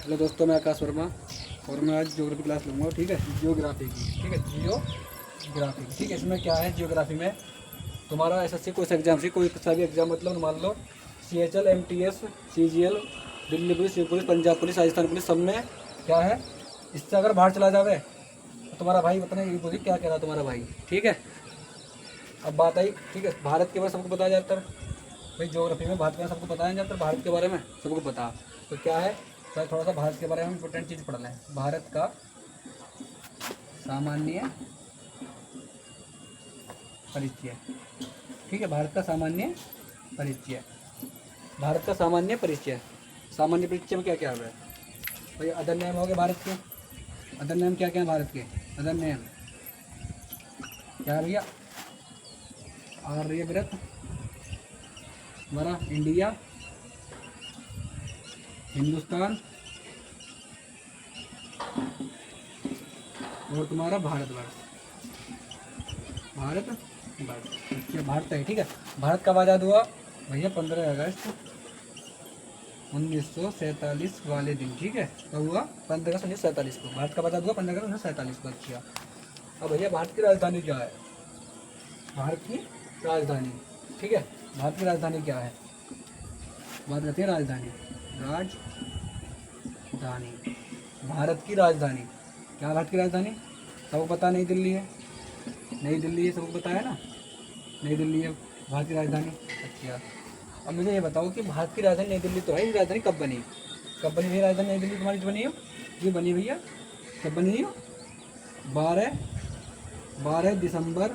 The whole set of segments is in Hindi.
हेलो दोस्तों, मैं आकाश वर्मा और मैं आज ज्योग्राफी क्लास लूँगा। ठीक है, जियोग्राफी की। ठीक है, जियोग्राफी। ठीक है, इसमें क्या है, जियोग्राफी में तुम्हारा एसएससी कोई सा एग्जाम से कोई सा भी एग्जाम, मतलब मान लो CHL, MTS, CGL, Delhi police, UP police, Punjab police, Rajasthan police, सब में क्या है, इससे अगर बाहर चला जावे तो तुम्हारा भाई पता नहीं बोली क्या कह रहा तुम्हारा भाई। ठीक है, अब बात आई। ठीक है, भारत के बारे में सबको बताया जाता है भाई, ज्योग्राफी में भारत के बारे में सबको बताया जाता है, भारत के बारे में सबको पता। तो क्या है, तो थोड़ा सा भारत के बारे में इंपॉर्टेंट चीज़ पढ़ लें। भारत का सामान्य परिचय। ठीक है, भारत का सामान्य परिचय। भारत का सामान्य परिचय। सामान्य परिचय में क्या क्या है भाई? अदर नेम हो गए भारत के। अदर नेम क्या क्या है भारत के? अदर नेम क्या है भैया? आर्यव्रत, हमारा इंडिया, हिंदुस्तान और तुम्हारा भारतवर्ष। भारतवर्ष, अच्छा भारत है। ठीक है, भारत कब आज़ाद हुआ भैया? 15 अगस्त 1947 वाले दिन। ठीक है, कब हुआ? 15 अगस्त 1947 को भारत कब आज़ाद हुआ? 15 अगस्त 1947 को। अच्छा, अब भैया भारत की राजधानी क्या है? भारत की राजधानी। ठीक है, भारत की राजधानी क्या है? बात करते हैं राजधानी। राजधानी, भारत की राजधानी क्या है? भारत की राजधानी सबको पता, नई दिल्ली है। नई दिल्ली है, सबको पता है ना, नई दिल्ली है भारत की राजधानी। अच्छा, अब मुझे ये बताओ कि भारत की राजधानी नई दिल्ली तो है, ये राजधानी कब बनी? कब बनी भैया राजधानी नई दिल्ली तुम्हारी जो बनी हो? ये बनी भैया, कब बनी हो? 12 दिसंबर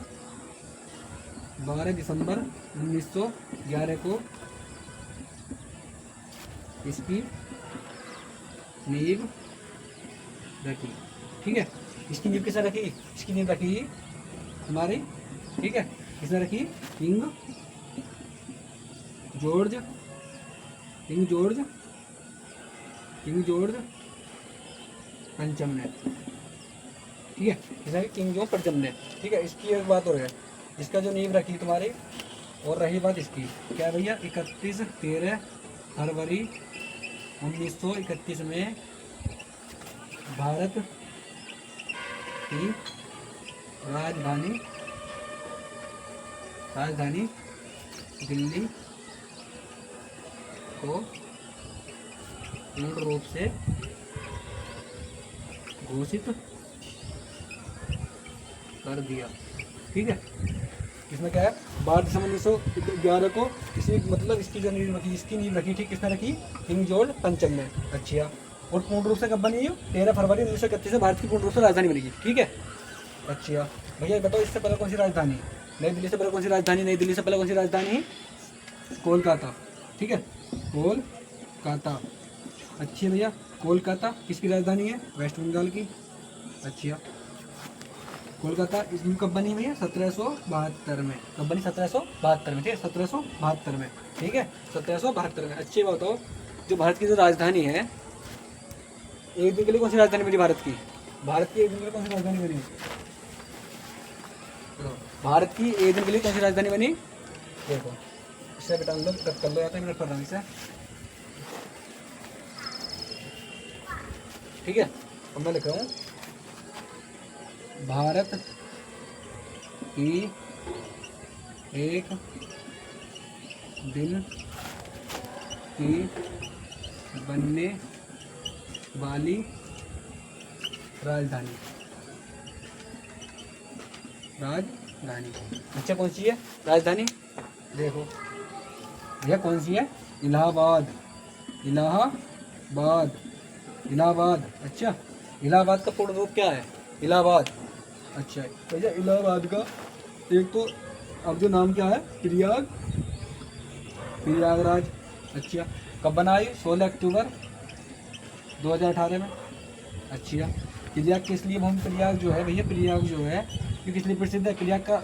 1911 को इसकी नींव रखी। ठीक है, इसकी नींव किसने रखी? इसकी नींव रखी हमारी। ठीक है, किसने रखी? King George, king George, king George पंचम ने। ठीक है, किसने? किंग जॉर्ज पंचम ने। ठीक है, इसकी एक बात और है, इसका जो नींव रखी तुम्हारी, और रही बात इसकी क्या भैया, 13 फरवरी 1931 में भारत की राजधानी राजधानी दिल्ली को पूर्ण रूप से घोषित कर दिया। ठीक है, इसमें क्या है, 12 दिसंबर 1911 को इसी, मतलब इसकी जो नींव रखी, इसकी नींव रखी थी किसने रखी? किंग जॉर्ज पंचम ने। अच्छा, और पूर्ण रूप से कब बनी है? 13 फरवरी 1931 से भारत की पूर्ण रूप से राजधानी बनेगी। ठीक है, अच्छा भैया बताओ, इससे पहले कौन सी राजधानी? नई दिल्ली से पहले कौन सी राजधानी? नई दिल्ली से पहले कौन सी राजधानी? कोलकाता। ठीक है, कोलकाता। अच्छी भैया, कोलकाता किसकी राजधानी है? वेस्ट बंगाल की। अच्छा, कोलकाता इसमें कब बनी भैया? 1772 में। कब बनी? 1772 में। ठीक है, 1772 में। ठीक है, 1772 में। अच्छी बात बताओ, जो भारत की जो राजधानी है, एक दिन के लिए कौन सी राजधानी बनी भारत की? भारत की एक दिन के लिए कौन सी राजधानी बनी? भारत की एक दिन के लिए कौन सी राजधानी बनी? देखो, इसे बेटा लो, कट कर लो, या तो मैं कर रहा हूँ इसे। ठीक है, अब मैं लिख रहा हूँ, भारत की एक दिन की बनने वाली राजधानी। अच्छा, कौन सी है राजधानी? देखो भैया, कौन सी है? इलाहाबाद। इलाहाबाद, इलाहाबाद। अच्छा, इलाहाबाद का पूर्ण रूप क्या है? इलाहाबाद। अच्छा भैया, इलाहाबाद का एक तो अब जो नाम क्या है? प्रयागराज। अच्छा, कब बनाई? 16 अक्टूबर 2018 में। अच्छा, प्रयाग किस लिए भूमि? प्रयाग जो है भैया, प्रयाग जो है ये किस लिए प्रसिद्ध है? प्रयाग का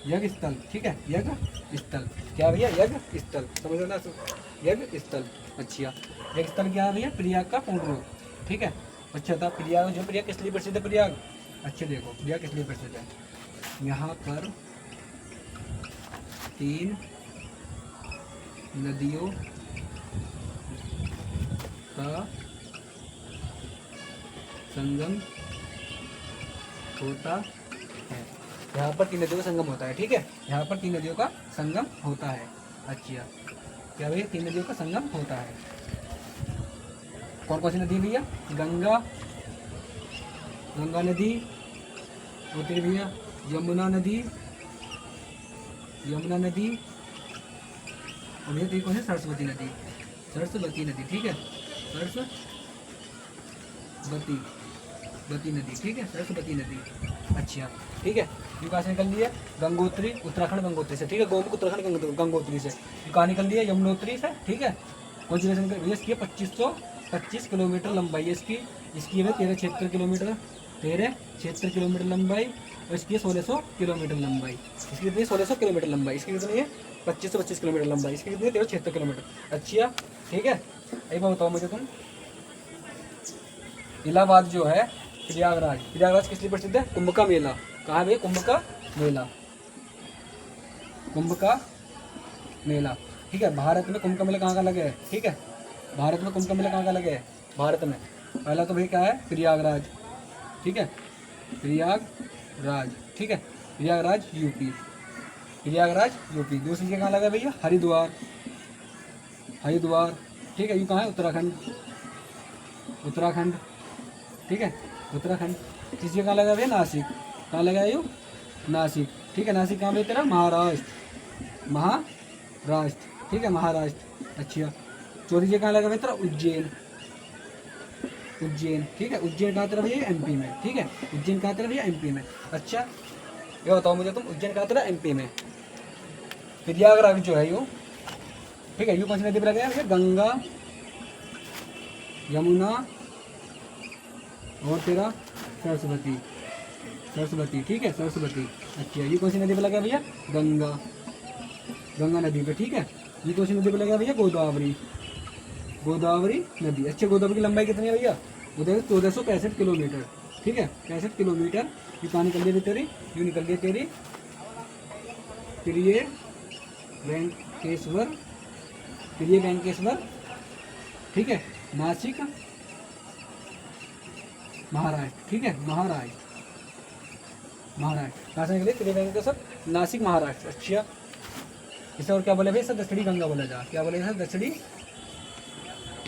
यज्ञ स्थल। ठीक है, यज्ञ स्थल क्या भैया? यज्ञ स्थल, समझ ना, यज्ञ स्थल। अच्छा, यज्ञ स्थल क्या है भैया? प्रयाग का पूर्ण रूप। ठीक है, अच्छा था प्रयाग, जो प्रयाग किस लिए प्रसिद्ध है? प्रयाग, अच्छे देखो, प्रयाग किस लिए प्रसिद्ध है? यहाँ पर 3 नदियों का संगम होता है। यहाँ पर 3 नदियों का संगम होता है, ठीक है, यहाँ पर 3 नदियों का संगम होता है। अच्छा, क्या भैया 3 नदियों का संगम होता है। कौन कौन सी नदी भैया? गंगा, गंगा नदी होती है भैया, यमुना नदी, यमुना नदी, और भैया तीन कौन सी? सरस्वती नदी, सरस्वती नदी, ठीक है, सरस्वती बती नदी, ठीक है, सरस्वती नदी। अच्छा, ठीक है, ये कहाँ से निकल रही है? गंगोत्री, उत्तराखंड गंगोत्री से, ठीक है, गोमुख उत्तराखंड गंगोत्री से। ये कहाँ निकल रही है? यमुनोत्री से, ठीक है। कौन सी निकल भैया? इसकी 2525 किलोमीटर लंबाई है इसकी, इसकी है 1376 किलोमीटर, 1376 किलोमीटर लंबाई, और इसकी है 1600 किलोमीटर लंबाई। इसकी कितनी है? 1600 किलोमीटर लंबाई। इसकी कितनी है? 2525 किलोमीटर लंबाई। इसकी कितनी है? 1376 किलोमीटर। अच्छा, ठीक है, एक बार बताओ मुझे तुम, इलाहाबाद जो है, प्रयागराज, प्रयागराज किस लिए प्रसिद्ध है? कुंभ का मेला। कहाँ है? कुंभ का मेला, कुंभ का मेला, ठीक है। भारत में कुंभ का मेला कहाँ का लगे है? ठीक है, भारत में कुंभ का मेला कहाँ का लगे है? भारत में पहला तो भाई क्या है? प्रयागराज, ठीक है, प्रयागराज, ठीक है, प्रयागराज यूपी, प्रयागराज यूपी। दूसरी जगह कहाँ लगा है भैया? हरिद्वार, हरिद्वार, ठीक है, ये कहाँ है? उत्तराखंड, उत्तराखंड, ठीक है, उत्तराखंड। तीसरी जगह लगा भैया? नासिक, कहाँ लगा है? नासिक, ठीक है, नासिक कहाँ पे तेरा? महाराष्ट्र, महाराष्ट्र, ठीक है, महाराष्ट्र। अच्छा, चौथी जगह कहाँ लगा भैया तेरा? उज्जैन, उज्जैन, ठीक है, उज्जैन कहाँ तेरा भैया? एमपी में, ठीक है, उज्जैन कहाँ तेरा भैया? एमपी में। अच्छा, ये बताओ मुझे तुम, उज्जैन कहाँ तेरा? एमपी में। प्रयागराज जो है यू, ठीक है, यू कौन सी नदी पर लगा है? गंगा, यमुना और तेरा सरस्वती, सरस्वती, ठीक है, सरस्वती। अच्छा, ये कौन सी नदी पे लगा भैया? गंगा, गंगा नदी पे, ठीक है। ये कौन सी नदी पे लगा भैया? गोदावरी, गोदावरी नदी। अच्छा, गोदावरी की लंबाई कितनी है भैया? उधर 1465 किलोमीटर, ठीक है, 65 किलोमीटर। ये कहाँ निकल रही तेरी? यूँ निकल रही है तेरी प्रिय वेंकटेश्वर, प्रिय वेंकटेश्वर, ठीक है, नासिक महाराष्ट्र, ठीक है, महाराष्ट्र, महाराष्ट्र। कहाँ से निकले? प्रिय वेंकटेश्वर, नासिक महाराष्ट्र। अच्छा, इसे और क्या बोले भाई? सर दक्षिणी गंगा बोला जा, क्या बोले सर? दक्षिणी,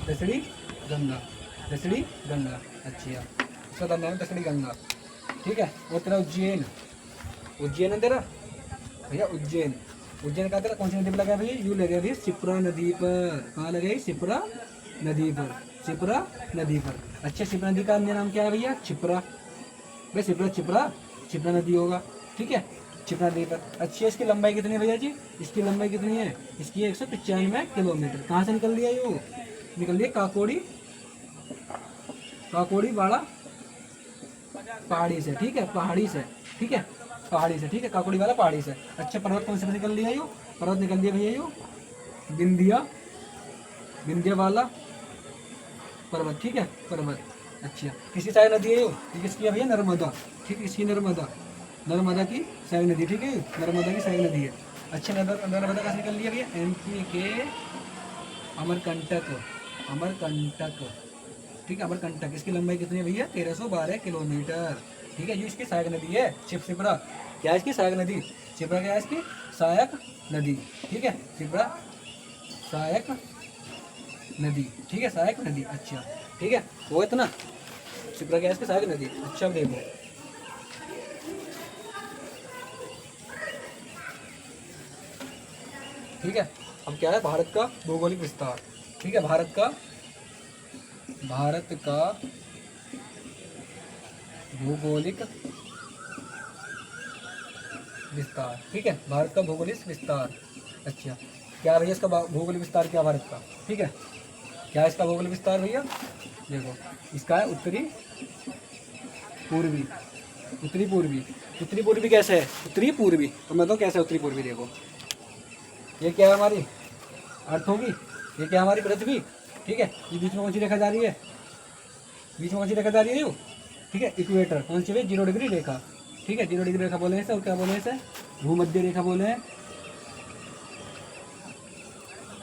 दक्षिणी गंगा, दक्षिणी गंगा। अच्छा, इसका नाम है दक्षिणी गंगा, ठीक है। और तेरा उज्जैन, उज्जैन है तेरा भैया, उज्जैन, उज्जैन का तेरा कौन सी नदी पर लगा है भैया? यू लगे भैया शिप्रा नदी पर। कहाँ लगे? शिप्रा नदी पर, शिप्रा नदी पर। अच्छा, शिप्रा नदी का अन्य नाम क्या है भैया? छिप्रा, भाई शिप्रा, छिप्रा, छिप्रा नदी होगा, ठीक है, छिप्रा नदी पर। अच्छी, इसकी लंबाई कितनी है भैया जी? इसकी लंबाई कितनी है? इसकी 195 किलोमीटर। कहाँ से निकल दिया? यू निकल दिया काकोड़ी, काकोड़ी वाला पहाड़ी से, ठीक है, पहाड़ी से, ठीक है, पहाड़ी से, ठीक है, काकोड़ी वाला पहाड़ी से। अच्छा, पर्वत कौन से निकल दिया? यू पर्वत निकल दिया भैया यू विंध्या, विंध्या वाला पर्वत, ठीक है, पर्वत। अच्छा, किसकी सहायक नदी है? ये किसकी है भैया? नर्मदा, ठीक है, इसकी नर्मदा, नर्मदा की सहायक नदी, ठीक है, नर्मदा की सहायक नदी है। अच्छा, नर्मदा कहाँ से निकल लिया भैया? एमपी के अमरकंटक, अमरकंटक, ठीक है, अमरकंटक। इसकी लंबाई कितनी है भैया? 1312 किलोमीटर, ठीक है, ये इसकी सहायक नदी है। शिप्रा क्या है? इसकी सहायक नदी। शिप्रा क्या है? इसकी सहायक नदी, ठीक है, शिप्रा सहायक नदी, ठीक है, सहायक नदी। अच्छा, ठीक है, वो इतना शिप्रा क्या है? इसकी सहायक नदी। अच्छा, अब देखो, ठीक है, अब क्या है? भारत का भौगोलिक विस्तार, ठीक है, भारत का भौगोलिक विस्तार, ठीक है, भारत का भौगोलिक विस्तार। अच्छा, क्या भैया इसका भौगोलिक विस्तार क्या भारत का? ठीक है, क्या है इसका भौगोलिक विस्तार भैया? देखो, इसका है उत्तरी पूर्वी, उत्तरी पूर्वी। उत्तरी पूर्वी कैसे है? उत्तरी पूर्वी, तो मैं तो कैसे है उत्तरी पूर्वी? देखो, ये क्या है? हमारी अर्थ होगी, ये क्या है? हमारी पृथ्वी, ठीक है। ये बीच में कौन सी रेखा जा रही है? बीच में कौन सी रेखा जा रही है? ठीक है, इक्वेटर, कौन सी है? 0 डिग्री रेखा, ठीक है, 0 डिग्री रेखा बोले हैं इसे। और क्या बोले हैं इसे? भूमध्य रेखा बोले हैं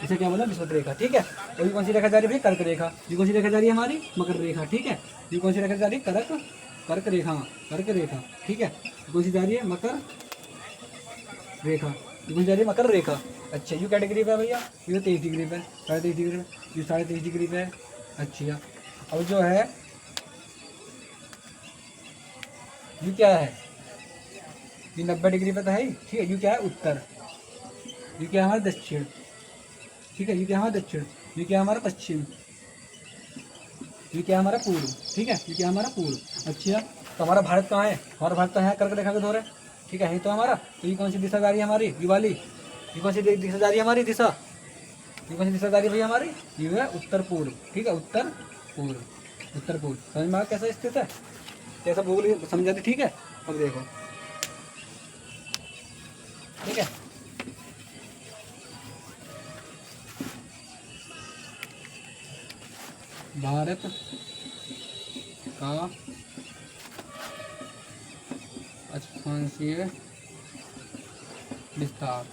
इसे क्या बोला, विषुवत रेखा। ठीक है, और ये कौन सी रेखा जा रही है भैया, कर्क रेखा। ये कौन सी रेखा जा रही है हमारी, मकर रेखा। ठीक है, ये कौन सी रेखा जा रही है, कर्क रेखा, कर्क रेखा। ठीक है, ये कौन सी जा रही है, मकर रेखा। ये कौन सी जा रही है, मकर रेखा। अच्छा, यू कैटेगरी पे है भैया, ये 23 डिग्री पे, 23.5 डिग्री पे, ये 23.5 डिग्री पे है। अच्छा, अब जो है यू क्या है, ये 90 डिग्री पे तो है ही। ठीक है, यू क्या है, उत्तर। यू क्या है हमारा, दक्षिण। ठीक है, यू क्या है हमारा, दक्षिण। यू क्या है हमारा, पश्चिम। यू क्या है हमारा, पूर्व। ठीक है, यू क्या है हमारा, पूर्व। अच्छा, तो हमारा भारत कहाँ है, हमारा भारत तो है कर्क रेखा के दौरे। ठीक है तो हमारा, तो ये कौन सी दिशा जा रही है हमारी, यू वाली। ये कौन सी दिशा जा रही है हमारी, दिशा। ये कौन सी दिशा जा रही है भैया हमारी, ये है उत्तर पूर्व। ठीक है, उत्तर पूर्व, उत्तर पूर्व। समझ में आ कैसा स्थित है, कैसा भूगोल समझा दी। ठीक है, अब देखो। ठीक है, भारत का अक्षांशीय विस्तार,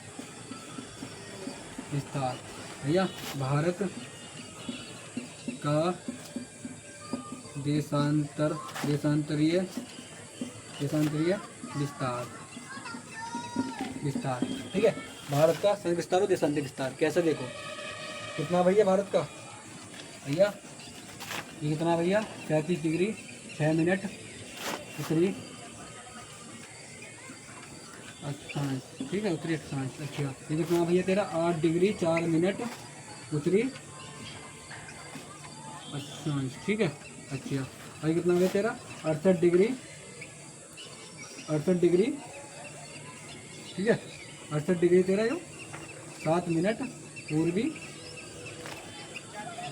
विस्तार भैया, भारत का देशांतरीय विस्तार, विस्तार। ठीक है, भारत का विस्तार और देशांतरीय विस्तार कैसे, देखो कितना भैया भारत का, भैया ये कितना भैया, 37 डिग्री 6 मिनट उत्तरी अक्षांश। ठीक है, उत्तरी अक्षांश। अच्छा, ये कितना भैया तेरा, 8 डिग्री 4 मिनट उत्तरी अक्षांश। ठीक है, अच्छा, और ये कितना भैया तेरा, 68 डिग्री, 68 डिग्री। ठीक है, 68 डिग्री तेरा जो 7 मिनट पूर्वी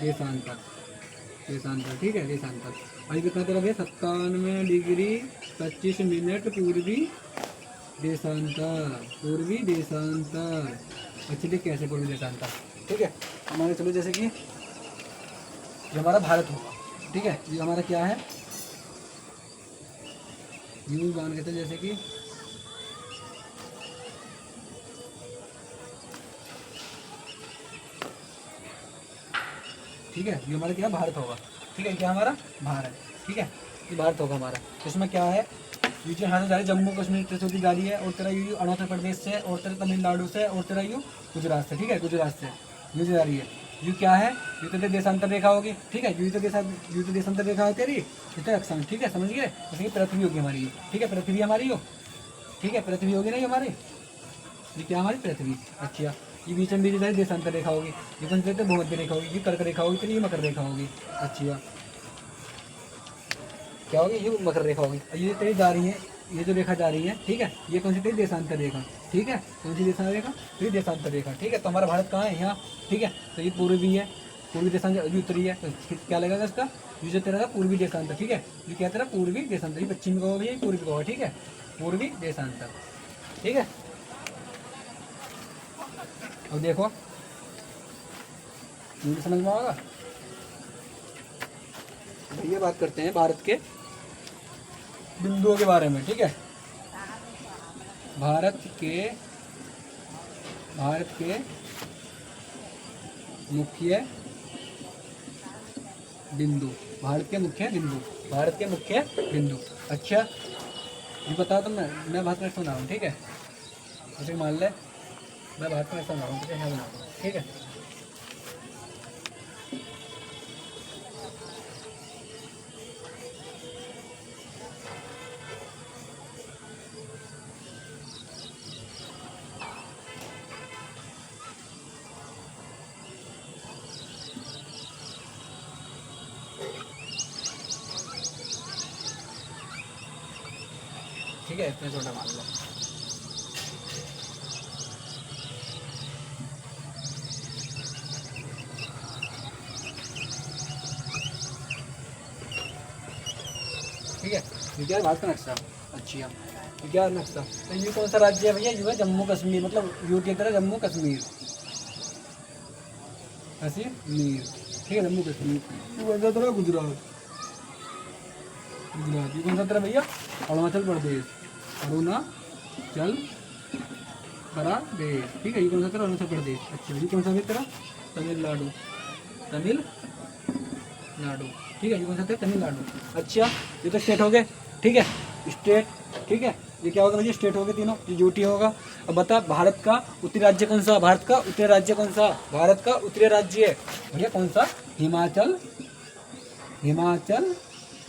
देशांतर, देशांतर। ठीक है, देशांतर। और ये कितना तेरा भैया, 97 डिग्री 25 मिनट पूर्वी देशांतर, पूर्वी देशांतर। एक्चुअली कैसे पूर्वी देशांतर। ठीक है, हमारे चलो जैसे कि ये हमारा भारत होगा। ठीक है, ये हमारा क्या है, यूं मान के चल जैसे कि ठीक है, ये हमारा क्या भारत होगा। ठीक है, क्या हमारा भारत। ठीक है, ये भारत होगा हमारा। तो इसमें क्या है, ये जो यहाँ से जा रही है जम्मू कश्मीर से जा रही है, और तेरा यू अरुणाचल प्रदेश से, और तेरा तमिलनाडु से, और तेरा यू गुजरात से। ठीक है, गुजरात से यू जा रही है। यू क्या है, यू तो देशांतर रेखा होगी। ठीक है, यू तो देशांतर रेखा है तेरी, इतना अक्षांश। ठीक है, समझ गए, जैसे कि पृथ्वी होगी हमारी। ठीक है, पृथ्वी हमारी हो। ठीक है, पृथ्वी होगी ना ये हमारी, ये क्या हमारी पृथ्वी। अच्छा, ये बीच में बीच देशांतर रेखा होगी। ये कौन सी भूमध्य रेखा होगी, ये कर्क रेखा होगी, फिर ये मकर रेखा होगी। अच्छा, क्या होगी, ये मकर रेखा होगी। और ये तेरी जा रही है, ये जो रेखा जा रही है। ठीक है, ये कौन सी तेरी देशांतर रेखा। ठीक है, कौन सी देशांतर रेखा, तो ये देशांतर रेखा। ठीक है, तो हमारा भारत कहाँ है, यहाँ। ठीक है, तो ये पूर्वी है, पूर्वी देशांतर, ये उत्तरी है, तो क्या लगेगा इसका, ये जो तेरा पूर्वी देशांतर। ठीक है, ये क्या तेरा पूर्वी देशांतर, ये पश्चिम का होगा, ये पूर्वी का होगा। ठीक है, पूर्वी देशांतर। ठीक है, अब देखो ये समझ में आएगा। ये बात करते हैं भारत के बिंदुओं के बारे में। ठीक है, भारत के मुख्य बिंदु, भारत के मुख्य बिंदु, भारत के मुख्य बिंदु। अच्छा, ये बताओ तो मैं भारत में सुना हूँ। ठीक है, जैसे मान ले मैं भारत में सुना हूँ, ठीक है, ठीक है। ठीक है, इतना छोटा मान लो। ठीक है, ये क्या है, भारत का नक्शा। अच्छा, ये क्या है नक्शा, तो ये कौन सा राज्य है भैया, ये है जम्मू कश्मीर, मतलब यूटी की तरह जम्मू कश्मीर, कश्मीर। ठीक है, जम्मू कश्मीर। ये कौन सा तरह, गुजरात, गुजरात। ये कौन सा तरह भैया, अरुणाचल प्रदेश, अरुणाचल प्रदेश, ठीक है। ये कौन सा तेरा अरुणाचल प्रदेश। अच्छा ये कौन सा है तेरा तमिलनाडु, तमिलनाडु, ठीक है। ये कौन सा तेरा तमिलनाडु। अच्छा ये तो स्टेट हो गए, ठीक है, स्टेट, ठीक है। ये क्या होगा भैया, स्टेट हो गए तीनों, ये यूटी होगा। अब बता भारत का उत्तरी राज्य कौन सा, भारत का उत्तरी राज्य कौन सा, भारत का उत्तरी राज्य भैया कौन सा, हिमाचल, हिमाचल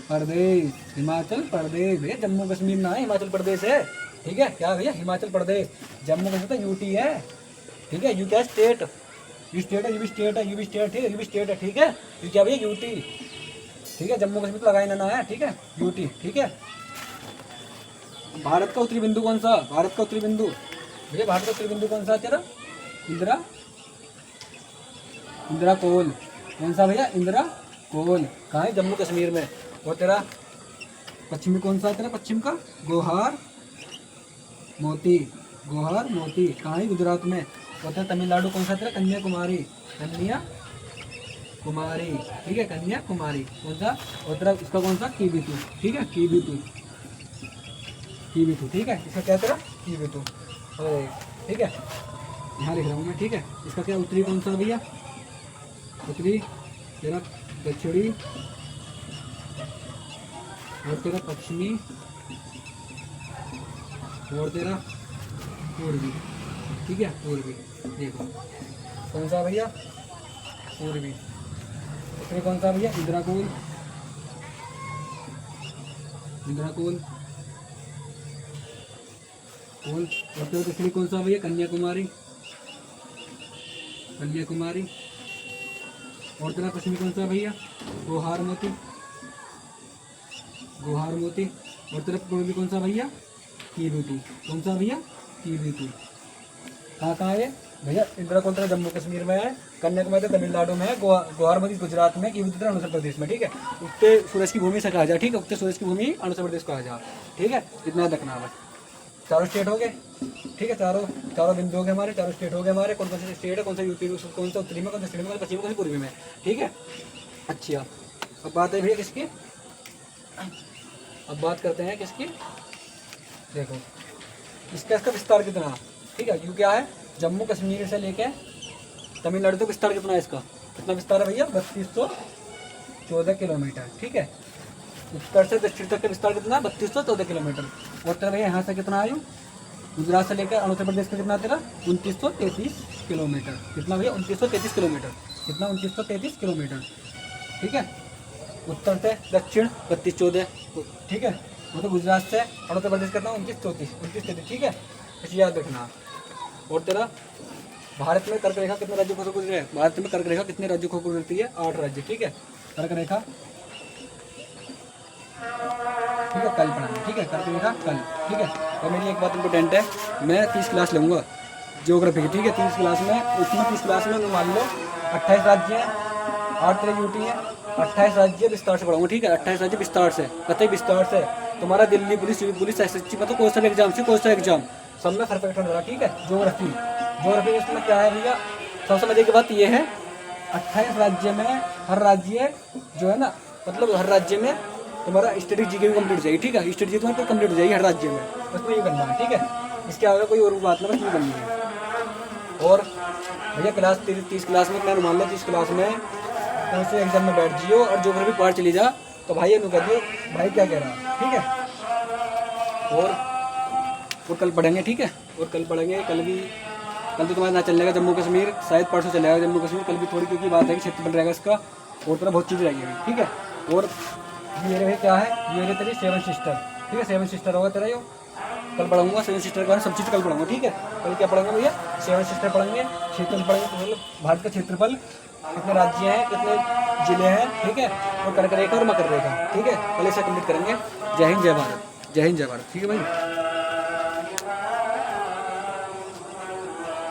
प्रदेश, हिमाचल प्रदेश भैया। जम्मू कश्मीर ना है, हिमाचल प्रदेश है, ठीक है। क्या भैया, हिमाचल प्रदेश। जम्मू कश्मीर तो यूटी है, ठीक है। यू क्या स्टेट, यू स्टेट है, यू भी स्टेट है, यू भी स्टेट, ठीक है, यू भी स्टेट है, ठीक है। यू क्या भैया, यूटी, ठीक है। जम्मू कश्मीर तो लगाई ना है, ठीक है, यूटी, ठीक है। भारत का उत्तरी बिंदु कौन सा, भारत का उत्तरी बिंदु भैया, भारत का उत्तरी बिंदु कौन सा तेरा, इंदिरा, इंदिरा कोल, कौन सा भैया, इंदिरा कोल। कहाँ है, जम्मू कश्मीर में। और तेरा पश्चिमी कौन सा है तेरा, पश्चिम का गोहार मोती, गोहार मोती, कहाँ है, गुजरात में। और तेरा तमिलनाडु कौन सा तेरा, कन्याकुमारी, कन्याकुमारी, ठीक है, कन्याकुमारी कौन सा। और तेरा इसका कौन सा, कीबीतू, ठीक है, कीबीतू, कीबीतू, ठीक है। इसका क्या तेरा, कीबीतू, ठीक है, यहाँ लिख रहा हूँ मैं, ठीक है। इसका क्या उत्तरी कौन सा भैया, उत्तरी तेरा दक्षिणी, और तेरा पश्चिमी, और तेरा पूर्वी, ठीक है, पूर्वी। देखो कौन सा भैया, पूर्वी। उत्तरी कौन सा भैया, इंदिरा कोल, इंदिरा कोल, कोल। और तेरा दक्षिणी कौन सा भैया, कन्याकुमारी, कन्याकुमारी। और तेरा पश्चिमी कौन सा भैया, गोहार मोती, गोहार मोती। और तेरा पूर्वी कौन सा भैया, कीबीतू, कौन सा भैया, कीबीतू। कहाँ है भैया, इंदिरा कोल तेरा जम्मू कश्मीर में है, कन्याकुमारी तमिलनाडु में है, गोहार मोती गुजरात में, कीबीतू तेरा अरुणाचल प्रदेश में, ठीक है। उत्तर सूरज की भूमि से कहा जा, ठीक है, उत्तर सूरज की भूमि अरुणाचल प्रदेश कहा जा, ठीक है। इतना रखना बस। चारों स्टेट हो गए, ठीक है, चारों बिंदु हो गए हमारे, चारों स्टेट हो गए हमारे। कौन कौन से स्टेट है, कौन सा यूपी, कौन सा उत्तरी में, कौन सा दक्षिण में, कौन सा पश्चिम में, कौन सा पूर्वी में, ठीक है। अच्छा अब बात है भैया किसकी, अब बात करते हैं किसकी। देखो इसका विस्तार कितना, ठीक है। यू क्या है, जम्मू कश्मीर से लेके तमिलनाडु तक विस्तार कितना है इसका, कितना विस्तार है भैया, 3214 किलोमीटर, ठीक है। उत्तर से दक्षिण तक का विस्तार कितना, 3214 किलोमीटर। और तेरा भैया यहाँ से कितना आयु, गुजरात से लेकर अरुणाचल प्रदेश का कितना तेरा, 2933 किलोमीटर। कितना भैया, 2933 किलोमीटर, कितना, 2933 किलोमीटर, ठीक है। उत्तर से दक्षिण 3214, ठीक है। मतलब गुजरात से अरुणाचल प्रदेश कितना, 2933, ठीक है, इसे याद रखना। और तेरा भारत में कर्क रेखा कितने राज्यों को गुजरे है, भारत में कर्क रेखा कितने राज्यों को गुजरती है, 8 राज्य, ठीक है। कर्क रेखा, ठीक है, कल पढ़ाना, ठीक है, कर्क रेखा कल, ठीक है। और मेरी एक बात इंपॉर्टेंट है, मैं 30 क्लास लूँगा ज्योग्राफी की, ठीक है। 30 क्लास में, उसमें 30 क्लास में मान लो 28 राज्य हैं, 8 तरह यूटी है, 28 राज्य विस्तार से पढ़ाऊंगा, ठीक है। 28 राज्य विस्तार से, कतई विस्तार से। तुम्हारा Delhi police, civil police, SSC, मतलब कोई सा एग्जाम से कोई सा एग्जाम, सब में परफेक्ट हो रहा, ठीक है। ज्योग्राफी, ज्योग्राफी इसमें क्या है भैया, सबसे मजे की बात ये है, 28 राज्य में हर राज्य जो है ना, मतलब हर राज्य में तुम्हारा स्टडी जीके भी कंप्लीट हो जाएगी, ठीक है। स्टडी जी तुम्हारी कंप्लीट हो जाएगी हर राज्य में, बस ये करना है, ठीक है। इसके आगे कोई और बात ना, बस ये करनी है। और भैया क्लास 30 क्लास में, मैं मान लो 30 क्लास में कौन से एग्जाम में बैठ जियो और ज्योग्राफी पढ़ चली जा, तो भाई ये कह दो भाई क्या कह रहा, ठीक है। और कल पढ़ेंगे, ठीक है। और कल पढ़ेंगे, कल तो तुम्हारा ना चलेगा जम्मू कश्मीर, शायद परसों चलेगा जम्मू कश्मीर, कल भी थोड़ी, क्योंकि बात है कि क्षेत्रफल रहेगा इसका, और तरह बहुत चीज़ें रहेगी, ठीक है। और ये रहे क्या है, ये रहे तेरी 7 सिस्टर, ठीक है, 7 सिस्टर होगा तेरा। यो कल पढ़ाऊंगा 7 सिस्टर का सब चीज़ कल पढ़ाऊंगा, ठीक है। कल क्या पढ़ेंगे भैया, 7 सिस्टर पढ़ेंगे, क्षेत्रफल पढ़ेंगे, मतलब भारत का क्षेत्रफल, कितने राज्य हैं, कितने जिले हैं, ठीक है। और कर्क रेखा और मकर रेखा, ठीक है। कल इसे कंप्लीट करेंगे। जय हिंद जय भारत, जय हिंद जय भारत, ठीक है भाई।